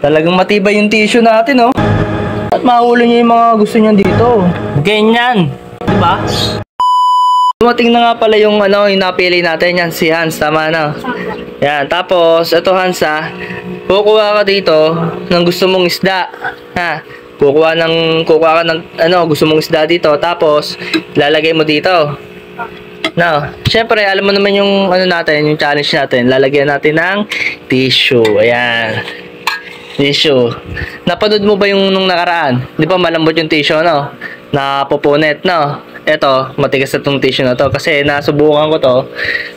Talagang matibay yung tissue natin, oh. At mahuli niya yung mga gusto niya dito. Ganyan. Diba? Dumating na nga pala yung yung napili natin. Yan, si Hans. Tama na. Yan. Tapos, ito Hans kukuha ka dito ng gusto mong isda. Ha? Kukuha ka ng gusto mong isda dito. Tapos, lalagay mo dito. No. Siyempre, alam mo naman yung yung challenge natin. Lalagyan natin ng tissue. Ayan. Tissue. Napanood mo ba yung nung nakaraan? Di ba malambot yung tissue, no? Napupunet, no? Eto, matigas na tong tissue na to. Kasi nasubukan ko to.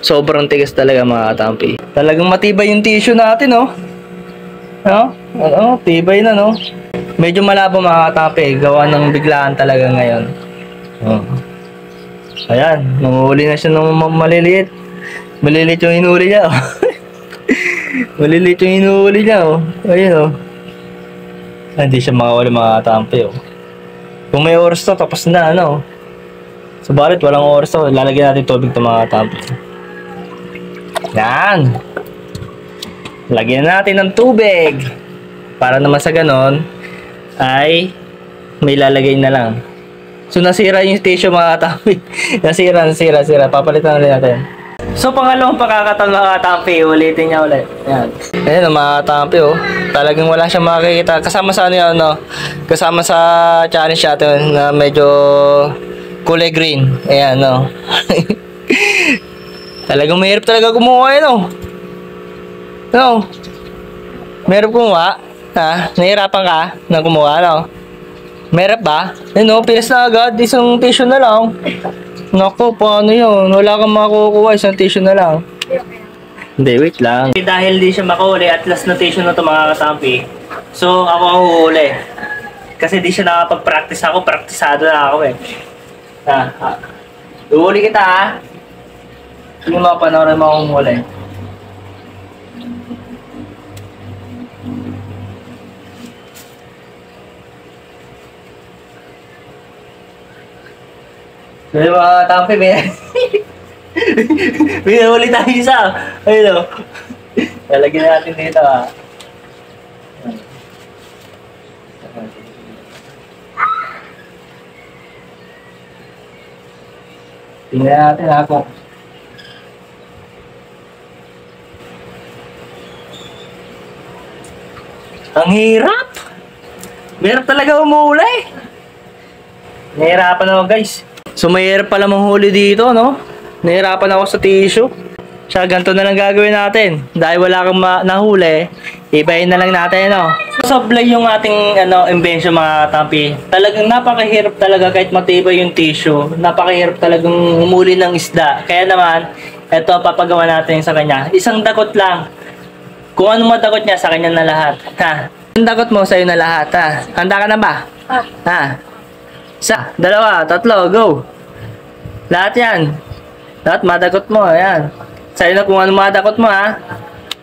Sobrang tigas talaga, mga katampi. Talagang matibay yung tissue natin, no? No? Tibay na, no? Medyo malabo, mga katampi. Gawa ng biglaan talaga ngayon. Ayan, nanguhuli na siya ng maliliit. Maliliit yung hinuli niya, oh. Maliliit yung hinuhuli niya, oh. Ayun, oh. Hindi siya makawala, mga katampi, oh. Kung may oras to, tapos na, Subalit, walang oras to. Lalagyan natin tubig to, mga katampi. Yan. Lagyan natin ng tubig. Para naman sa ganon, ay may lalagay na lang. So, nasira yung tissue, mga katampi. nasira. Papalitan ulit natin. So, pangalawang pagkakataon, mga katampi, ulitin niya ulit. Ayan. Ayan, mga katampi, oh. Talagang wala siyang makikita. Kasama sa kasama sa challenge natin na medyo kulay green. Ayan, Talagang mahirap talaga kumuha, Mahirap kumuha. Ha? Nahirapan ka na kumuha, Mahirap ba? Pilis na agad. Isang tissue na lang. Naku, paano yun? Wala kang makukuha, isang tissue na lang. Hindi, wait lang. Dahil di siya makahuli at last na tissue na ito, mga katampi. So, ako ang uhuli. Kasi di siya nakapag-practice ako. Praktisado na ako, eh. Uhuli kita, ha? Hindi mo panoorin mo akong huli. May mga tampi, may nahuli tayo isa. Ayun, lalagyan natin dito, ha. Tingnan natin, ako. Ang hirap! Mahirap talaga umuli. Nahirapan ako, guys. So, mahirap pala manghuli dito, Nahirapan ako sa tissue. Siya, ganito na lang gagawin natin. Dahil wala kang nahuli, ibayin na lang natin, Sablay yung ating, invention, mga katampi. Talagang napakahirap talaga kahit matibay yung tissue. Napakahirap talagang humuli ng isda. Kaya naman, ito, papagawa natin sa kanya. Isang dakot lang. Kung ano madakot niya, sa kanya na lahat. Ang dakot mo, sa'yo na lahat, Handa ka na ba? Isa, dalawa, tatlo, go! Lahat yan. Lahat madakot mo, ayan. Sa'yo na kung ano madakot mo,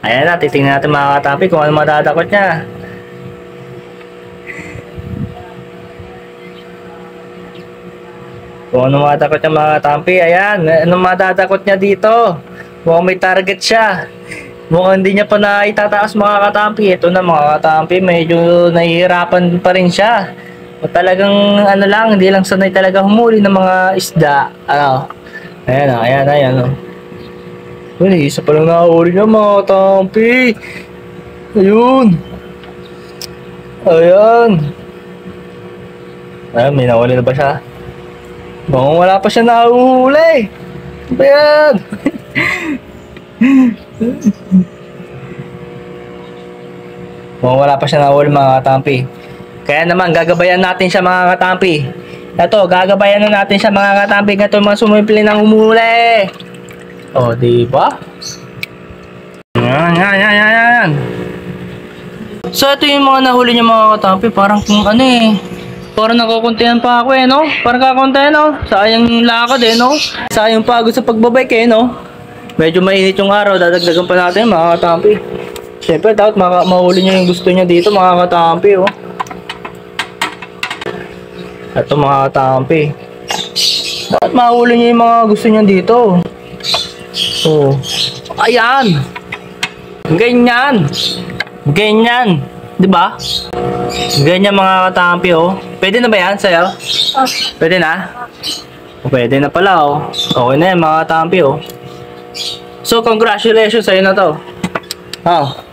Ayan na, titingnan natin, mga katampi, kung ano madadakot niya. Kung ano madadakot niya, mga katampi, ayan. Ano madadakot niya dito? Mukhang may target siya. Mukhang hindi niya pa na itataas, mga katampi. Ito na, mga katampi, medyo nahihirapan pa rin siya. O talagang lang, hindi lang sanay talaga humuli ng mga isda. Ayan. Uy, isa pa lang nakahuli niya, mga katampi. Ayun. Ayan, may nahuli na ba siya? Mukhang wala pa siya nahuli. Ayan. Mukhang wala pa siya nahuli, mga katampi. Kaya naman, gagabayan natin siya, mga katampi. Ito, gagabayan na natin siya, mga katampi. Ito mga sumipli ng humuli. O, diba? Yan. So, ito yung mga nahuli niya, mga katampi. Parang kung parang nakukuntihan pa ako, Parang kakuntihan, Sayang yung lakad, Sayang pagod sa pagbabike, Medyo mainit yung araw. Dadagdagan pa natin, mga katampi. Siyempre, dapat mahuli niya yung gusto niya dito, mga katampi, Ito, mga katampi. Dapat mahuli niya yung mga gusto niya dito. Ayan. Ganyan. Di ba? Ganyan mga katampi, oh. Pwede na ba yan sa'yo? Pwede na? O, pwede na pala, oh. Okay na yan mga katampi, oh. So, congratulations sa'yo na to. Oh.